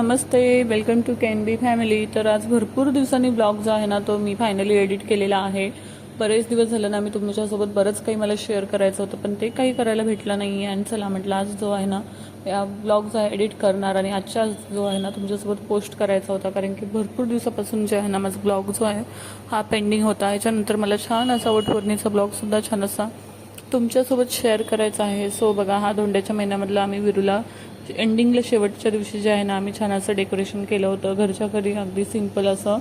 Namaste, welcome to can be family. तर आज भरपूर दिवसांनी ब्लॉग जो आहे ना तो मी फायनली एडिट केलेला आहे. बरेच दिवस झाले ना मी तुमच्यासोबत बरंच काही मला शेअर करायचं होतं पण ते काही करायला भेटलं नाही आहे. आणि चला म्हटलं आज जो आहे ना या ब्लॉगचा एडिट करणार आणि आजच्या जो आहे ना तुमच्यासोबत पोस्ट करायचा होता, कारण की भरपूर दिवसापासून जे आहे ना माझा ब्लॉग जो आहे हा पेंडिंग होता. याच्यानंतर मला छान असा वटपौर्णिमेचा ब्लॉगसुद्धा छान असा तुमच्यासोबत शेअर करायचा आहे. सो बघा, हा धोंड्याच्या महिन्यामधला आम्ही विरूला एंडिंगला शेवटच्या दिवशी जे आहे ना आम्ही छान असं डेकोरेशन केलं होतं घरच्या घरी, अगदी सिंपल असं.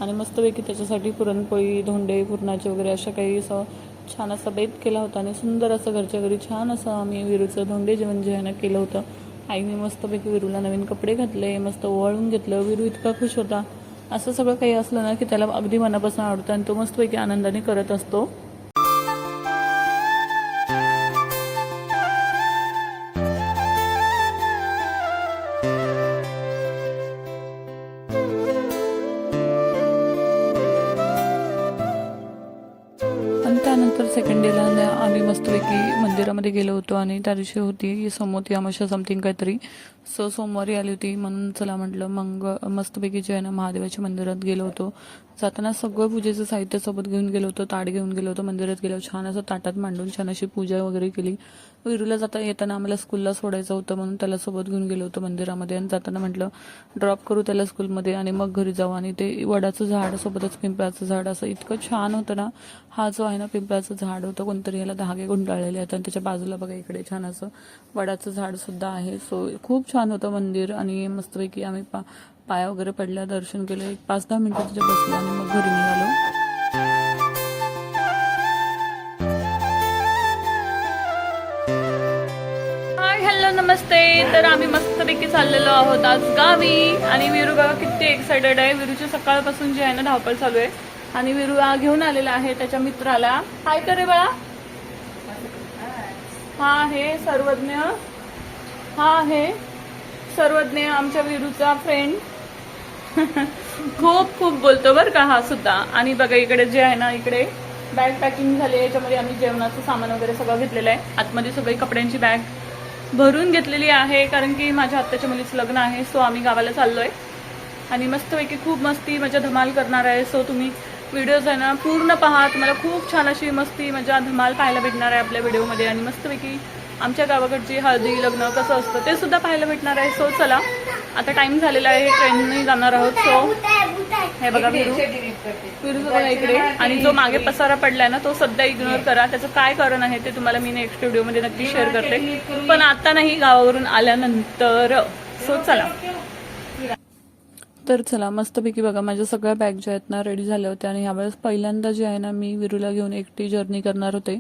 आणि मस्तपैकी त्याच्यासाठी पुरणपोळी, धोंडे, पुरणाचे वगैरे अशा काही असं छान असा बेत केला होता. आणि सुंदर असं घरच्या घरी छान असं आम्ही विरूचं धोंडे जेवण जे आहे ना केलं होतं. आईने मस्तपैकी विरूला नवीन कपडे घातले, मस्त ओवाळून घेतलं. विरू इतका खुश होता. असं सगळं काही असलं ना की त्याला अगदी मनापासून आवडतं आणि तो मस्तपैकी आनंदाने करत असतो. आणि त्यानंतर सेकंड डेला आम्ही मस्तपैकी मंदिरामध्ये गेलो होतो. आणि त्या दिवशी होती सोमवती अमावस्या समथिंग काहीतरी. सो सोमवारी आली होती म्हणून चला म्हटलं मग मस्तपैकी जे आहे ना महादेवाच्या मंदिरात गेलो होतो. जाताना सगळं पूजेचं साहित्य सोबत घेऊन गेलो होतो, ताट घेऊन गेलो होतो. मंदिरात गेलो, छान असं ताटात मांडून छान अशी पूजा वगैरे केली. विरूला येताना आम्हाला स्कूलला सोडायचं होतं म्हणून त्याला सोबत घेऊन गेलो होतो मंदिरामध्ये. आणि जाताना म्हटलं ड्रॉप करू त्याला स्कूलमध्ये आणि मग घरी जाऊ. आणि ते वडाचं झाड सोबतच पिंपळाचं झाड असं इतकं छान होतं ना. हा जो आहे ना पिंपळाचं झाड होतं, कोणतरी याला धागे गुंडाळलेले आहेत. आणि त्याच्या बाजूला बघा इकडे छान असं वडाचं झाड सुद्धा आहे. सो खूप छान होतं मंदिर. आणि मस्तपैकी आम्ही पाया वगैरे पडल्या, दर्शन केलं, एक 5-10 मिनिटं तिथे बसलो आणि मग घरी निघालो. हाय, हॅलो, नमस्ते. तर आम्ही मस्तपैकी चाललेलो आहोत आज गावी. आणि विरू बघा किती एक्सायटेड आहे. विरूची सकाळपासून जे आहे ना धावपळ चालू आहे. आणि विरू घेऊन आलेला आहे त्याच्या मित्राला. हाय करे बाळा. हा आहे सर्वज्ञ. हा आहे सर्वज्ञ, आमच्या विरूचा फ्रेंड. खूप खूप बोलतो बरं का हा सुद्धा. आणि बघा इकडे जे आहे ना इकडे बॅग पॅकिंग झाली. याच्यामध्ये आम्ही जेवणाचं सामान वगैरे सगळं घेतलेलं आहे. आतमध्ये सगळी कपड्यांची बॅग भरून घेतलेली आहे, कारण की माझ्या आत्याच्या मुलीचं लग्न आहे. सो आम्ही गावाला चाललोय आणि मस्तपैकी खूप मस्ती मजा धमाल करणार आहे. सो तुम्ही व्हिडिओज आहे ना पूर्ण पहा, तुम्हाला खूप छान अशी मस्ती मजा धमाल पाहायला भेटणार आहे आपल्या व्हिडिओमध्ये. आणि मस्तपैकी आमच्या गावाकडची हळदी लग्न कसं असतं ते सुद्धा पाहायला भेटणार आहे. सो चला, आता टाइम झालेला आहे, ट्रेनने जाणार आहोत. सो हे बघा विरू बघा इकडे. आणि जो मागे पसारा पडलाय ना तो सध्या इग्नोर करा. त्याचं काय कारण आहे ते तुम्हाला मी नेक्स्ट व्हिडिओमध्ये नक्की शेअर करते, पण आता नाही, गावावरून आल्यानंतर. सो चला. तर चला मस्तपैकी बघा माझ्या सगळ्या बॅग ज्या आहेत ना रेडी झाल्या होत्या. आणि ह्यावेळेस पहिल्यांदा जे आहे ना मी विरूला घेऊन एकटी जर्नी करणार होते.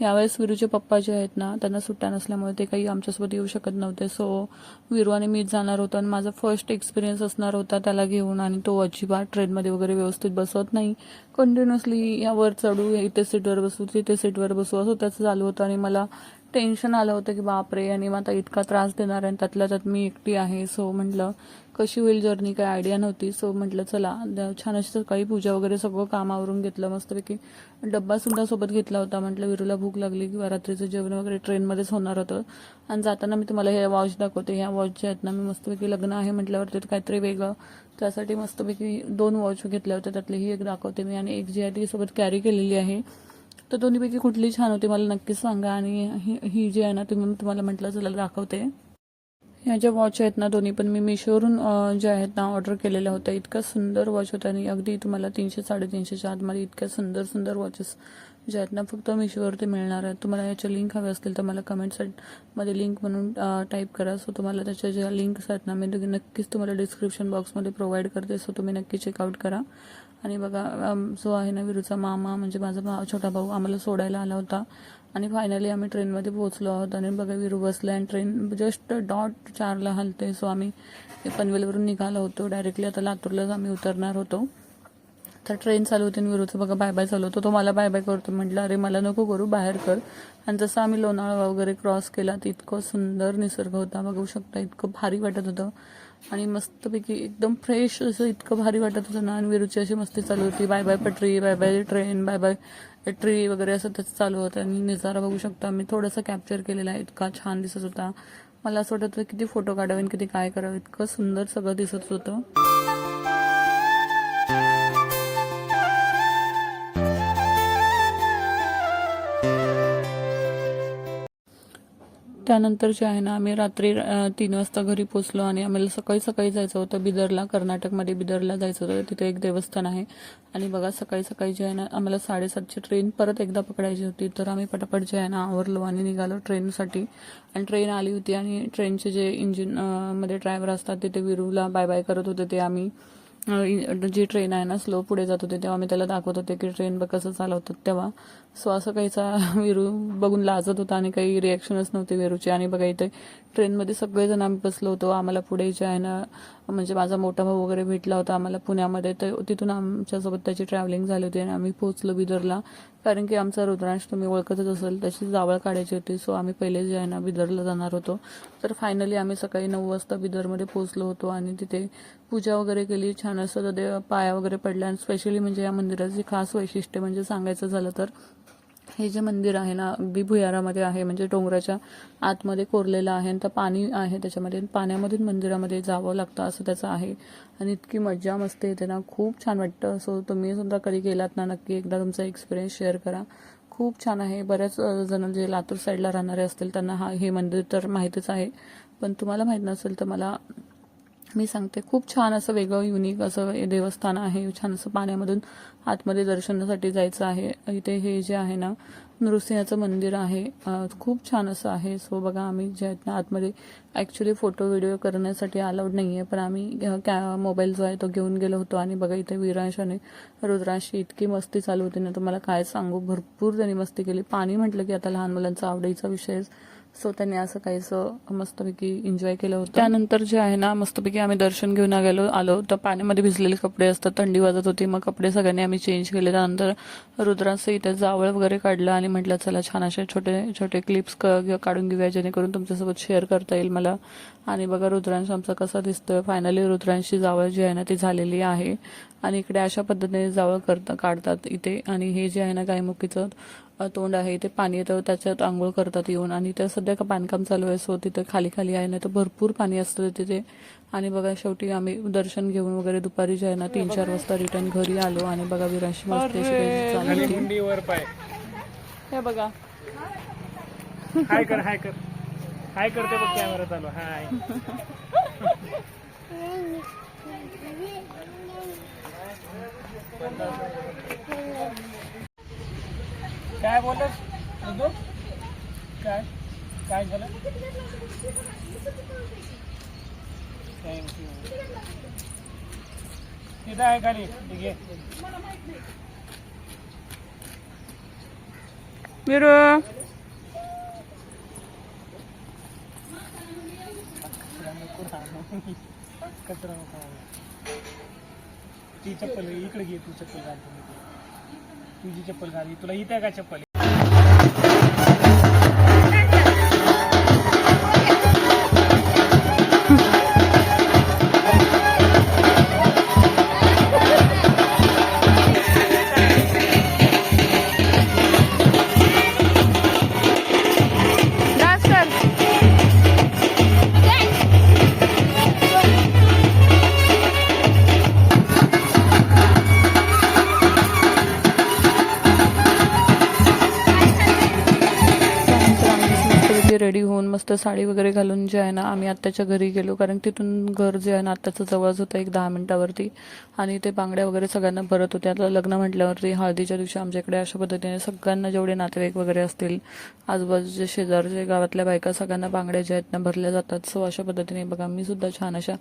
यावेळेस विरूचे पप्पा जे आहेत ना त्यांना सुट्ट्या नसल्यामुळे ते काही आमच्यासोबत येऊ शकत नव्हते. सो विरू आणि मीच जाणार होतो. आणि माझा फर्स्ट एक्सपिरियन्स असणार होता त्याला घेऊन. आणि तो अजिबात ट्रेनमध्ये वगैरे व्यवस्थित बसत नाही. कंटिन्युअसली यावर चढू, इथे सीटवर बसू, तिथे सीटवर बसू असं त्याचं चालू होतं. आणि मला टेन्शन आलं होतं की बापरे, आणि मग आता इतका त्रास देणार आहे, त्यातल्या त्यात मी एकटी आहे. सो म्हटलं कशी होईल जर्नी, काय आयडिया नव्हती. सो म्हटलं चला छान अशी सकाळी पूजा वगैरे सगळं कामावरून घेतलं. मस्तपैकी डब्बा सुद्धा सोबत घेतला होता. म्हटलं विरूला भूक लागली किंवा रात्रीचं जेवण वगैरे ट्रेनमध्येच होणार होतं. आणि जाताना मी तुम्हाला हे वॉच दाखवते. ह्या वॉच ज्या आहेत ना मी मस्तपैकी लग्न आहे म्हटल्यावर ते काहीतरी वेगळं, त्यासाठी मस्तपैकी 2 वॉच घेतल्या होत्या. त्यातली ही एक दाखवते मी, आणि एक जी आहे ती सोबत कॅरी केलेली आहे. तर दोन्हीपैकी कुठली छान होती मला नक्कीच सांगा. आणि ही जी आहे ना तुम्हाला म्हटलं चला दाखवते. ह्या ज्या वॉच आहेत ना दोन्ही पण मी मिशोवरून ज्या आहेत ना ऑर्डर केलेल्या होत्या. इतका सुंदर वॉच होता. आणि अगदी तुम्हाला 300-350च्या आतमध्ये इतक्या सुंदर सुंदर वॉचेस ज्या आहेत ना फक्त मिशोवरती मिळणार आहेत. तुम्हाला याच्या लिंक हवे असतील तर मला कमेंट मध्ये लिंक म्हणून टाईप करा. सो तुम्हाला त्याच्या ज्या लिंक्स आहेत ना मी नक्कीच तुम्हाला डिस्क्रिप्शन बॉक्समध्ये प्रोव्हाइड करते. सो तुम्ही नक्की चेकआउट करा. आणि बघा जो आहे ना विरूचा मामा म्हणजे माझा छोटा भाऊ आम्हाला सोडायला आला होता. आणि फायनली आम्ही ट्रेनमध्ये पोहोचलो आहोत. आणि बघा विरू बसला आणि ट्रेन जस्ट डॉट 4ला हलते. सो आम्ही पनवेलवरून निघालो होतो डायरेक्टली. आता लातूरलाच आम्ही उतरणार होतो. तर ट्रेन चालू होती आणि विरूचं बघा बाय बाय चालू होतं. तो मला बाय बाय करतो. म्हटलं अरे मला नको करू, बाहेर कर. आणि जसं आम्ही लोणावळा वगैरे क्रॉस केला तर इतकं सुंदर निसर्ग होता, बघू शकता. इतकं भारी वाटत होतं. आणि मस्तपैकी एकदम फ्रेश असं इतकं भारी वाटत होतं ना. आणि विरूची अशी मस्ती चालू होती, बाय बाय पटरी, bye bye train, bye bye tree वगैरे असं त्याचं चालू होतं. आणि नजारा बघू शकता, मी थोडंसं कॅप्चर केलेला आहे, इतका छान दिसत होता. मला असं वाटत होतं किती फोटो काढावे आणि किती काय करावं, इतकं सुंदर सगळं दिसत होतं. त्यानंतर जे आहे ना, आम्ही रात्री 3 वाजता घरी पोचलो आणि आम्हाला सकाळी सकाळी जायचं होतं बिदरला. कर्नाटकमध्ये बिदरला जायचं होतं. तिथे एक देवस्थान आहे आणि बघा सकाळी सकाळी जे आहे ना, आम्हाला 7:30ची ट्रेन परत एकदा पकडायची होती. तर आम्ही पटापट जे आहे ना आवरलो आणि निघालो ट्रेनसाठी. आणि ट्रेन आली होती आणि ट्रेनचे जे इंजिन मध्ये ड्रायव्हर असतात तिथे विरूला बाय बाय करत होते. ते आम्ही जी ट्रेन आहे ना स्लो पुढे जात होते तेव्हा मी त्याला दाखवत होते की ट्रेन बघ कसं चालवतात तेव्हा. सो असं काहीचा विरू बघून लाजत होता आणि काही रिॲक्शनच नव्हते विरूची. आणि बघा इथे ट्रेनमध्ये सगळेजण आम्ही बसलो होतो. आम्हाला पुढे जे आहे ना म्हणजे माझा मोठा भाऊ वगैरे भेटला होता आम्हाला पुण्यामध्ये. तर तिथून आमच्यासोबत त्याची ट्रॅव्हलिंग झाली होती आणि आम्ही पोहोचलो बिदरला. कारण की आमचा रुद्रांश तुम्ही ओळखतच असेल त्याची जावळ काढायची होती. सो आम्ही पहिले जे आहे ना बिदरला जाणार होतो. तर फायनली आम्ही सकाळी 9 वाजता बिदरमध्ये पोहोचलो होतो आणि तिथे पूजा वगैरे केली. छान असं पाया वगैरे पडल्या. आणि स्पेशली म्हणजे या मंदिराची खास वैशिष्ट्य म्हणजे सांगायचं झालं तर हे जे मंदिर आहे ना अगदी भुयारामध्ये आहे, म्हणजे डोंगराच्या आतमध्ये कोरलेलं आहे. तर पाणी आहे त्याच्यामध्ये, पाण्यामधून मंदिरामध्ये जावं लागतं असं त्याचं आहे. आणि इतकी मजा मस्ती येते ना, खूप छान वाटतं. सो तुम्ही सुद्धा कधी गेलात ना नक्की एकदा तुमचा एक्सपिरियन्स शेअर करा. खूप छान आहे. बऱ्याच जण जे लातूर साईडला राहणारे असतील त्यांना हे मंदिर तर माहीतच आहे, पण तुम्हाला माहीत नसेल तर मी सांगते. खूप छान असं वेगळं युनिक असं देवस्थान आहे. छान असं पाण्यामधून आतमध्ये दर्शनासाठी जायचं आहे. इथे हे जे आहे ना नृसिंहाचं मंदिर आहे, खूप छान असं आहे. सो बघा आम्ही जे आहेत ना आतमध्ये ॲक्च्युली फोटो व्हिडिओ करण्यासाठी अलाउड नाही आहे, पण आम्ही मोबाईल जो आहे तो घेऊन गेलो होतो. आणि बघा इथे विरांश आणि रुद्रांशी इतकी मस्ती चालू होती ना तुम्हाला काय सांगू. भरपूर त्यांनी मस्ती केली. पाणी म्हटलं की आता लहान मुलांचा आवडीचा विषय. सो त्यांनी असं काहीसं मस्तपैकी एन्जॉय केलं होतं. त्यानंतर जे आहे ना मस्तपैकी आम्ही दर्शन घेऊन आलो तर पाण्यामध्ये भिजलेले कपडे असतात, थंडी वाजत होती. मग कपडे सगळ्यांनी आम्ही चेंज केले. त्यानंतर रुद्राचं इथे जावळ वगैरे काढलं आणि म्हटलं चला छान असे छोटे छोटे क्लिप्स काढून घेऊया जेणेकरून तुमच्यासोबत शेअर करता येईल मला. आणि बघा रुद्रांश आमचा कसा दिसतोय. फायनली रुद्रांशी जावळ जी आहे ना ती झालेली आहे. आणि इकडे अशा पद्धतीने जावळ काढतात इथे. आणि हे जे आहे ना गायमुखीचं तोंड आहे ते पाणी येतं त्याच्यात आंघोळ करतात येऊन. आणि ते सध्या का बांधकाम चालू आहे सो तिथे खाली खाली आहे ना तर भरपूर पाणी असतं तिथे. आणि बघा शेवटी आम्ही दर्शन घेऊन वगैरे दुपारी जे आहे ना 3-4 वाजता रिटर्न घरी आलो. आणि बघा विरांशी मस्त हे बघा हाय कर हाय कर हाय करते बघ कॅमेरा चालू. हाय काय बोलत काय काय झालं. थँक्यू. तिथं आहे खाली ठीक आहे. विरू कचरा ती चप्पल इकडे घे. तू चप्पल घाल. तुझी चप्पल घाल. तुला इथे का चप्पल. रेडी होऊन मस्त साडी वगैरे घालून जे आहे ना आम्ही आत्याच्या घरी गेलो. कारण तिथून घर जे आहे ना आत्याचं जवळच होतं एक 10 मिनिटावरती. आणि ते बांगड्या वगैरे सगळ्यांना भरत होते. आता लग्न म्हटल्यावरती हळदीच्या दिवशी आमच्याकडे अशा पद्धतीने सगळ्यांना जेवढे नातेवाईक वगैरे असतील आजूबाजूचे शेजारचे गावातल्या बायका सगळ्यांना बांगड्या ज्या आहेत ना भरल्या जातात. सो अशा पद्धतीने बघा मी सुद्धा छान अशा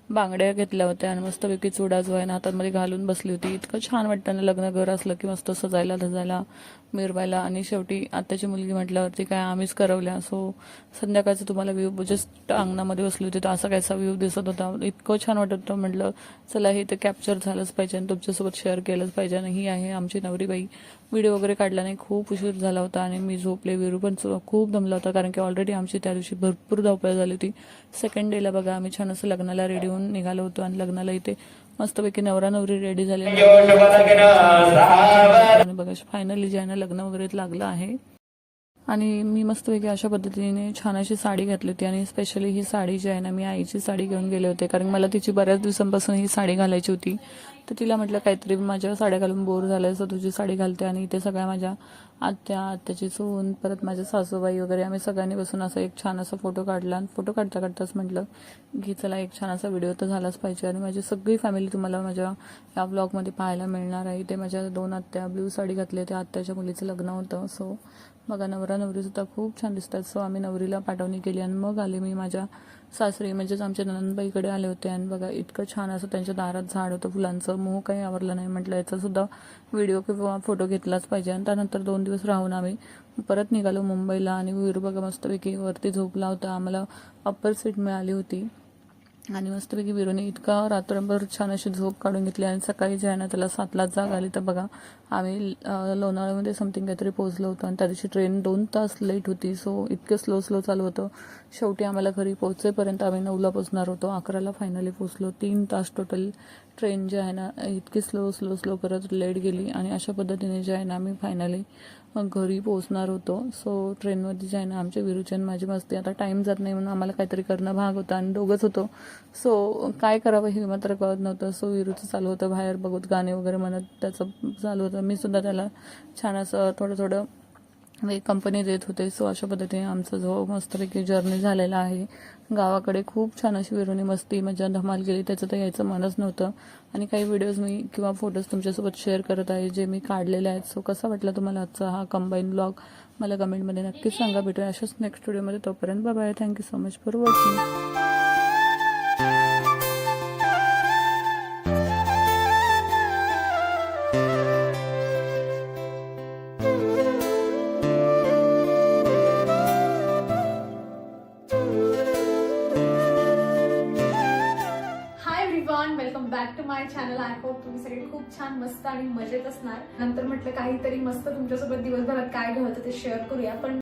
बांगड्या घेतल्या होत्या आणि मस्तपैकी चुडा जो आहे ना हातामध्ये घालून बसली होती. इतकं छान वाटतं ना लग्न घर असलं की मस्त सजायला धजायला मिरवायला. आणि शेवटी आत्याची मुलगी म्हटल्यावरती काय आम्हीच करवल्या. सो संध्याकाळचं तुम्हाला व्ह्यू जस्ट अंगणामध्ये बसली होती तर असा कायसा व्ह्यू दिसत होता. इतकं छान वाटत होतं. म्हटलं चला हे तर कॅप्चर झालंच पाहिजे आणि तुमच्यासोबत शेअर केलंच पाहिजे. आणि ही आहे आमची नवरीबाई. व्हिडिओ वगैरे काढला नाही, खूप उशीर झाला होता आणि मी झोपले. विरू पण खूप दमला होता कारण की ऑलरेडी आमची त्या दिवशी भरपूर धावपळ झाली होती. सेकंड डेला बघा आम्ही छान असं लग्नाला रेडी होऊन निघालो होतो. आणि लग्नाला इथे मस्तपैकी नवरा नवरी रेडी झाले. आणि बघा फायनली जे आहे ना लग्न वगैरे लागलं आहे. आणि मी मस्तपैकी अशा पद्धतीने छान अशी साडी घातली होती आणि स्पेशली ही साडी जी आहे ना, मी आईची साडी घेऊन गेले होते कारण मला तिची बऱ्याच दिवसांपासून ही साडी घालायची होती. तर तिला म्हटलं काहीतरी माझ्या साड्या घालून बोर झालं सो तुझी साडी घालते. आणि इथे सगळ्या माझ्या आत्याची सून परत माझ्या सासूबाई वगैरे आम्ही सगळ्यांनी बसून असं एक छान असा फोटो काढला. आणि फोटो काढता काढताच म्हटलं की चला एक छान असा व्हिडिओ तर झालाच पाहिजे. आणि माझी सगळी फॅमिली तुम्हाला माझ्या या ब्लॉगमध्ये पाहायला मिळणार आहे. ते माझ्या 2 आत्या ब्ल्यू साडी घातली, त्या आत्याच्या मुलीचं लग्न होतं. सो बघा नवरा नवरी सुद्धा खूप छान दिसतात. सो आम्ही नवरीला पाठवणी केली आणि मग आले मी माझ्या सासरी म्हणजेच आमच्या ननंदबाईकडे आले होते. आणि बघा इतकं छान असं त्यांच्या दारात झाड होतं फुलांचं, मोह काही आवरलं नाही. म्हटलं याचा सुद्धा व्हिडिओ किंवा फोटो घेतलाच पाहिजे. आणि त्यानंतर 2 दिवस राहून आम्ही परत निघालो मुंबईला. आणि वीरू बघा मस्तपैकी वरती झोपला होता, आम्हाला अप्पर सीट मिळाली होती. आणि मस्तपैकी वीरूने इतका रात्रभर छान अशी झोप काढून घेतली. आणि सकाळी जे आहे ना त्याला 7लाच जाग आली. तर बघा आम्ही लोणावळ्यामध्ये समथिंग काहीतरी पोहोचलो होतो आणि त्या दिवशी ट्रेन 2 तास लेट होती. सो इतकं स्लो चालू होतं. शेवटी आम्हाला घरी पोहोचेपर्यंत आम्ही 9ला पोहोचणार होतो, 11ला फायनली पोहोचलो. 3 तास टोटल ट्रेन जे आहे ना इतकी स्लो करत लेट गेली. आणि अशा पद्धतीने जे आहे ना आम्ही फायनली घरी पोहोचणार होतो. सो ट्रेनमध्ये जे आहे ना आमच्या वीरूची आणि माझी मस्ती, आता टाईम जात नाही म्हणून आम्हाला काहीतरी करणं भाग होतं आणि दोघंच होतो. सो काय करावं हे मात्र कळत नव्हतं. सो वीरूचं चालू होतं बाहेर बघत गाणे वगैरे म्हणत, त्याचं चालू होतं. मी सुद्धा त्याला छान असं थोडं कंपनी देत होते. सो अशा पद्धतीने आमचा जो मस्तपैकी जर्नी झालेला आहे गावाकडे. खूप छान अशी वीरूने मस्ती मजा धमाल केली, त्याचं तर यायचं मनच नव्हतं. आणि काही व्हिडिओज मी किंवा फोटोज तुमच्यासोबत शेअर करत आहे जे मी काढलेले आहेत. सो कसा वाटला तुम्हाला आजचा हा कंबाईन ब्लॉग मला कमेंटमध्ये नक्कीच सांगा. भेटूया अशाच नेक्स्ट व्हिडिओमध्ये. तोपर्यंत bye. Thank you so much for watching. Hi everyone, welcome back to my channel. I hope तुम्ही सगळे खूप छान मस्त आणि मजेत असणार. नंतर म्हटलं काहीतरी मस्त तुमच्यासोबत दिवसभरात काय घडतं ते शेअर करूया. पण